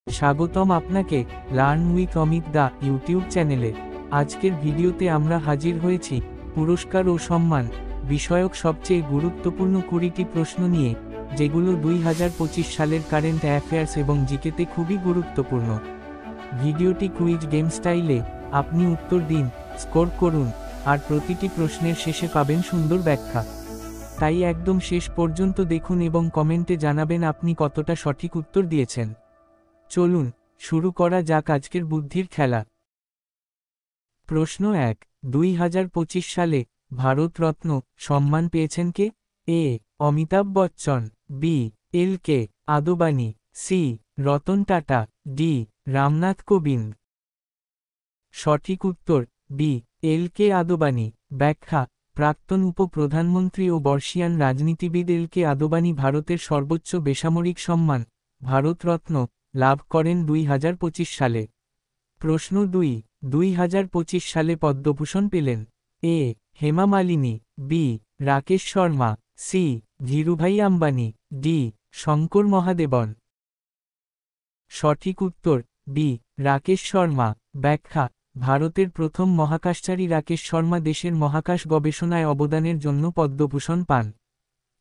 স্বাগতম আপনাকে learn with Amit da YouTube চ্যানেলে। আজকের ভিডিওতে আমরা হাজির হয়েছি পুরস্কার ও সম্মান বিষয়ক সবচেয়ে গুরুত্বপূর্ণ 20টি প্রশ্ন নিয়ে, যেগুলো 2025 সালের কারেন্ট অ্যাফেয়ার্স এবং জিকেতে খুবই গুরুত্বপূর্ণ। ভিডিওটি কুইজ গেম স্টাইলে, আপনি উত্তর দিন, স্কোর করুন, আর প্রতিটি প্রশ্নের শেষে পাবেন সুন্দর ব্যাখ্যা। তাই একদম শেষ পর্যন্ত দেখুন এবং কমেন্টে জানাবেন আপনি কতটা সঠিক উত্তর দিয়েছেন। চলুন শুরু করা যাক আজকের বুদ্ধির খেলা। প্রশ্ন 1, 2025 সালে ভারতরত্ন সম্মান পেয়েছেন কে? এ অমিতাভ বচ্চন, বি এল কে আদবানি, সি রতন টাটা, ডি রামনাথ কোবিন্দ। সঠিক উত্তর বি এল কে আদবানি। ব্যাখ্যা: প্রাক্তন উপপ্রধানমন্ত্রী ও বর্ষীয়ান রাজনীতিবিদ এল কে আদবানি ভারতের সর্বোচ্চ বেসামরিক সম্মান ভারতরত্ন লাভ করেন 2025 সালে। প্রশ্ন 2, 2025 সালে পদ্মভূষণ পেলেন এ Hema Malini, B Rakesh Sharma, C Dhirubhai Ambani, D Shankar Mahadevan. সঠিক উত্তর বি রাকেশ শর্মা। ব্যাখ্যা: ভারতের প্রথম মহাকাশচারী রাকেশ শর্মা দেশের মহাকাশ গবেষণায় অবদানের জন্য পদ্মভূষণ পান।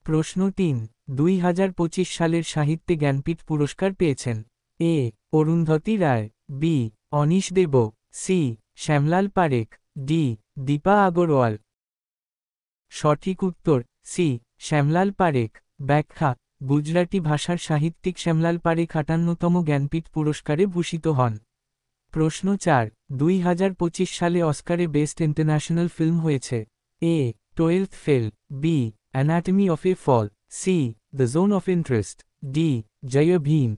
প্রশ্ন 3, 2025 সালের সাহিত্যে জ্ঞানপীঠ পুরস্কার পেয়েছেন এ অরুন্ধতী রায়, বি অনিশ দেব, সি শ্যামলাল পারেখ, ডি দীপা আগরওয়াল। সঠিক উত্তর সি শ্যামলাল পারেখ। ব্যাখ্যা: গুজরাটি ভাষার সাহিত্যিক শ্যামলাল পারেখ 58তম জ্ঞানপীঠ পুরস্কারে ভূষিত হন। প্রশ্ন 4, 2025 সালে অস্কারে বেস্ট ইন্টারন্যাশনাল ফিল্ম হয়েছে A 12th fail, B anatomy of a fall, C the zone of interest, D Jai Bhim.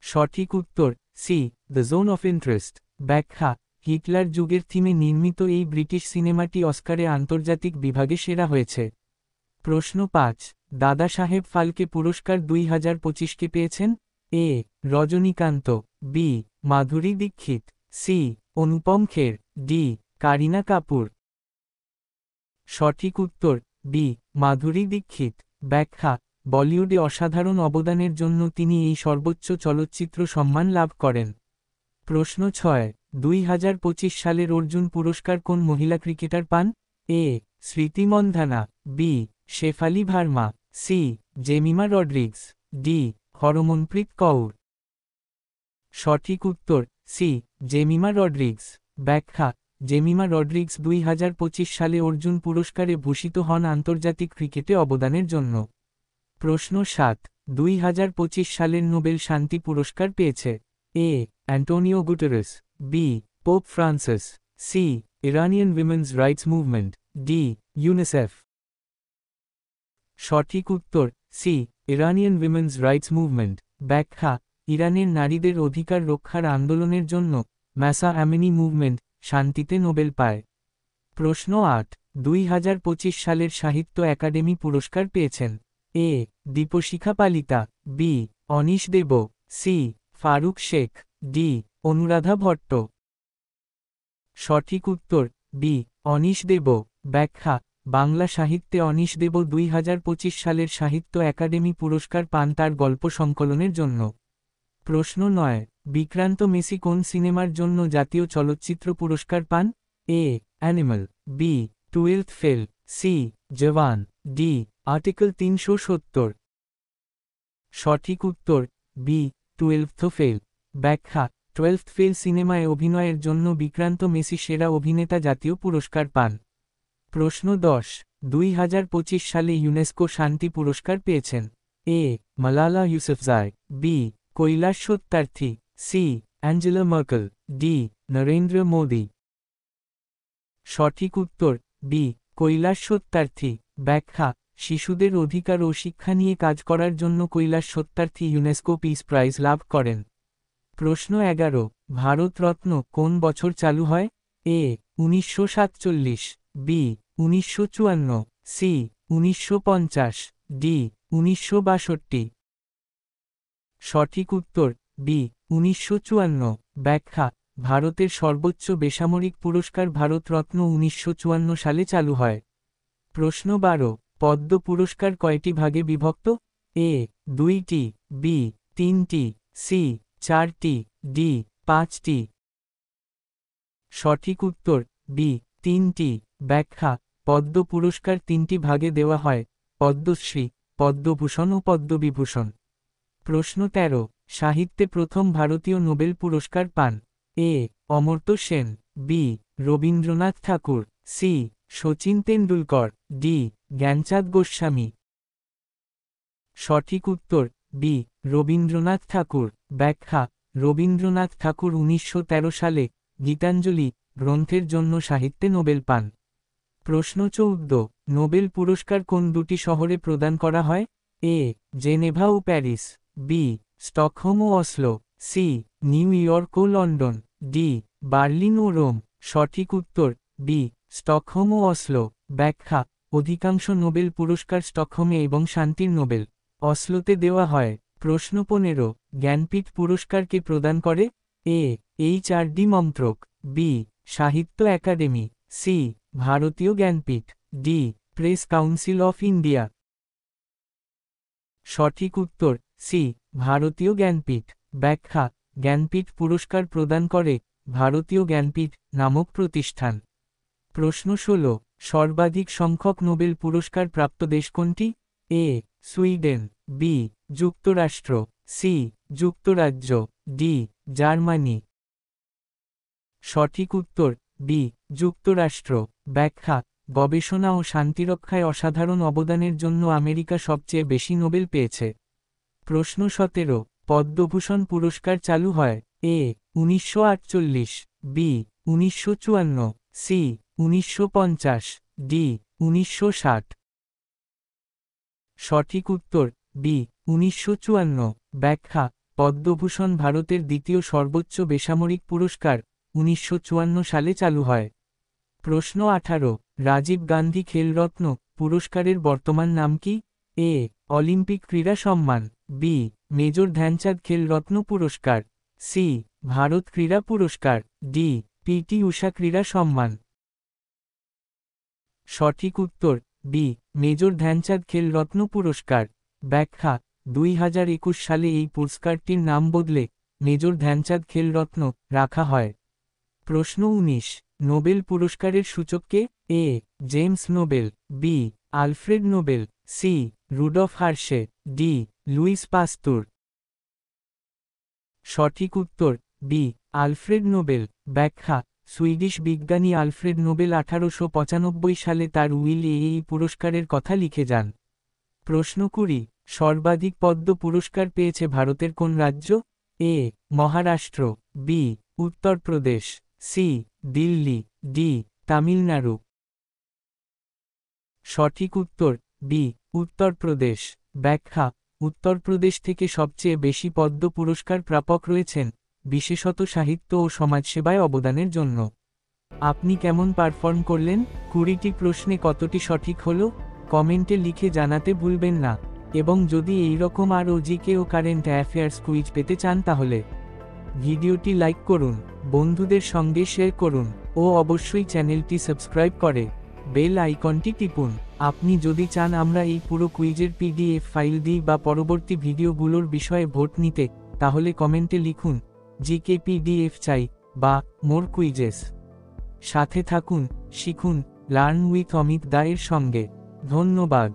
সঠিক উত্তর C the zone of interest. ব্যাখ্যা: হিটলার যুগের থিমে নির্মিত এই ব্রিটিশ সিনেমাটি অস্কারে আন্তর্জাতিক বিভাগে সেরা হয়েছে। প্রশ্ন 5, দাদা সাহেব ফালকে পুরস্কার 2025 কে পেয়েছেন এ Rajinikanth, B Madhuri Dixit, C Anupam Kher, D Kareena Kapoor. সঠিক উত্তর বি মাধুরী দীক্ষিত। ব্যাখ্যা: বলিউডে অসাধারণ অবদানের জন্য তিনি এই সর্বোচ্চ চলচ্চিত্র সম্মান লাভ করেন। প্রশ্ন 6, 2025 সালের অর্জুন পুরস্কার কোন মহিলা ক্রিকেটার পান A Smriti Mandhana, B Shafali Verma, C Jemimah Rodrigues, D Harmanpreet Kaur. সঠিক উত্তর সি জেমিমা রড্রিগস। ব্যাখ্যা: জেমিমা রড্রিগস 2025 সালে অর্জুন পুরস্কারে ভূষিত হন আন্তর্জাতিক ক্রিকেটে অবদানের জন্য। প্রশ্ন 7, 2025 সালের নোবেল শান্তি পুরস্কার পেয়েছে A Antonio Guterres, B Pope Francis, C Iranian women's rights movement, D UNICEF. সঠিক উত্তর C Iranian women's rights movement. ব্যাখ্যা: ইরানের নারীদের অধিকার রক্ষার আন্দোলনের জন্য মাসা আমিনি মুভমেন্ট শান্তিতে নোবেল পায়। প্রশ্ন 8, 2025 সালের সাহিত্য একাডেমি পুরস্কার পেয়েছেন এ দীপশিখা পালিতা, বি অনিশ দেব, সি ফারুক শেখ, ডি অনুরাধা ভট্ট। সঠিক উত্তর বি অনিশ দেব। ব্যাখ্যা: বাংলা সাহিত্যে অনিশ দেব 2025 সালের সাহিত্য একাডেমি পুরস্কার পান তার গল্প সংকলনের জন্য। প্রশ্ন 9, বিক্রান্ত মেসি কোন সিনেমার জন্য জাতীয় চলচ্চিত্র পুরস্কার পান A animal, B 12th fail, C Jawan, D article 370। সঠিক উত্তর বি 12th ফেল। ব্যাখ্যা: 12th ফেল সিনেমায় অভিনয়ের জন্য বিক্রান্ত মেসি সেরা অভিনেতা জাতীয় পুরস্কার পান। প্রশ্ন 10, 2025 সালে ইউনেস্কো শান্তি পুরস্কার পেয়েছেন A Malala Yousafzai, B Kailash Satyarthi, C Angela Merkel, D Narendra Modi. সঠিক উত্তর বি কৈলাস সত্যার্থী। ব্যাখ্যা: শিশুদের অধিকার ও শিক্ষা নিয়ে কাজ করার জন্য Kailash Satyarthi UNESCO peace prize লাভ করেন। প্রশ্ন 11, ভারতরত্ন কোন বছর চালু হয় এ 1947, বি 1954, সি 1950, ডি 1962। সঠিক উত্তর বি 1954। ব্যাখ্যা: ভারতের সর্বোচ্চ বেসামরিক পুরস্কার ভারতরত্ন 1954 সালে চালু হয়। প্রশ্ন 12, পদ্ম পুরস্কার কয়টি ভাগে বিভক্ত এ 2টি, বি 3টি, সি 4টি, ডি 5টি। সঠিক উত্তর বি 3টি। ব্যাখ্যা: পদ্ম পুরস্কার 3টি ভাগে দেওয়া হয়: পদ্মশ্রী, পদ্মভূষণ ও পদ্মবিভূষণ। প্রশ্ন 13, সাহিত্যে প্রথম ভারতীয় নোবেল পুরস্কার পান: এ অমর্ত্য সেন, বি রবীন্দ্রনাথ ঠাকুর, সি শচীন তেন্ডুলকর, ডি জ্ঞানচাঁদ গোস্বামী। সঠিক উত্তর বি রবীন্দ্রনাথ ঠাকুর। ব্যাখ্যা: রবীন্দ্রনাথ ঠাকুর 1913 সালে গীতাঞ্জলি গ্রন্থের জন্য সাহিত্যে নোবেল পান। প্রশ্ন 14, নোবেল পুরস্কার কোন দুটি শহরে প্রদান করা হয়: এ জেনেভা ও প্যারিস, বি স্টকহোম ও Oslo, C New York London, D Berlin ও রোম। সঠিক উত্তর বি স্টকহোম ও অসলো। ব্যাখ্যা: অধিকাংশ নোবেল পুরস্কার স্টকহোমে এবং শান্তির নোবেল অসলোতে দেওয়া হয়। প্রশ্ন 15, জ্ঞানপীঠ পুরস্কার কে প্রদান করে: এ এইচআরডি মন্ত্রক, বি সাহিত্য একাডেমি, সি ভারতীয় Jnanpith, D press council of India. সঠিক উত্তর সি ভারতীয় জ্ঞানপীঠ। ব্যাখ্যা: জ্ঞানপীঠ পুরস্কার প্রদান করে ভারতীয় জ্ঞানপীঠ নামক প্রতিষ্ঠান। প্রশ্ন 16, সর্বাধিক সংখ্যক নোবেল পুরস্কার প্রাপ্ত দেশ কোনটি: এ সুইডেন, বি যুক্তরাষ্ট্র, সি যুক্তরাজ্য, ডি জার্মানি। সঠিক উত্তর বি যুক্তরাষ্ট্র। ব্যাখ্যা: গবেষণা ও শান্তিরক্ষায় অসাধারণ অবদানের জন্য আমেরিকা সবচেয়ে বেশি নোবেল পেয়েছে। প্রশ্ন 17, পদ্মভূষণ পুরস্কার চালু হয়: এ 1948, বি 1954, সি 1950, ডি 1960। সঠিক উত্তর বি 1954। ব্যাখ্যা: পদ্মভূষণ ভারতের দ্বিতীয় সর্বোচ্চ বেসামরিক পুরস্কার 1954 সালে চালু হয়। প্রশ্ন 18, রাজীব গান্ধী খেলরত্ন পুরস্কারের বর্তমান নাম কি: এ অলিম্পিক ক্রীড়া সম্মান, বি মেজর ধ্যানচাঁদ খেলরত্ন পুরস্কার, সি ভারত ক্রীড়া পুরস্কার, ডি পিটি ঊষা ক্রীড়া সম্মান। সঠিক উত্তর বি মেজর ধ্যানচাঁদ খেলরত্ন পুরস্কার। ব্যাখ্যা: 2021 সালে এই পুরস্কারটির নাম বদলে মেজর ধ্যানচাঁদ খেলরত্ন রাখা হয়। প্রশ্ন 19, নোবেল পুরস্কারের সূচক কে: A James Nobel, B Alfred Nobel, C Rudolf Hershey, D Louis Pasteur. সঠিক উত্তর বি আলফ্রেড নোবেল। ব্যাখ্যা: সুইডিশ বিজ্ঞানী আলফ্রেড নোবেল 1895 সালে তার উইল-এ এই পুরস্কারের কথা লিখে যান। প্রশ্ন 20, সর্বাধিক পদ্ম পুরস্কার পেয়েছে ভারতের কোন রাজ্য: এ Maharashtra, B Uttar Pradesh, C Delhi, D Tamil Nadu. সঠিক উত্তর বি উত্তরপ্রদেশ। ব্যাখ্যা: উত্তরপ্রদেশ থেকে সবচেয়ে বেশি পদ্ম পুরস্কার প্রাপক রয়েছেন, বিশেষত সাহিত্য ও সমাজসেবায় অবদানের জন্য। আপনি কেমন পারফর্ম করলেন? 20টি প্রশ্নে কতটি সঠিক হলো কমেন্টে লিখে জানাতে ভুলবেন না। এবং যদি এইরকম আরও জিকে ও কারেন্ট অ্যাফেয়ার্স কুইজ পেতে চান তাহলে ভিডিওটি লাইক করুন, বন্ধুদের সঙ্গে শেয়ার করুন ও অবশ্যই চ্যানেলটি সাবস্ক্রাইব করে বেল আইকনটি টিপুন। আপনি যদি চান আমরা এই পুরো কুইজের পিডিএফ ফাইল দিই বা পরবর্তী ভিডিওগুলোর বিষয়ে ভোট নিতে, তাহলে কমেন্টে লিখুন জিকে পিডিএফ চাই বা মোর কুইজেস। সাথে থাকুন, শিখুন, লার্ন উইথ অমিত দা এর সঙ্গে। ধন্যবাদ।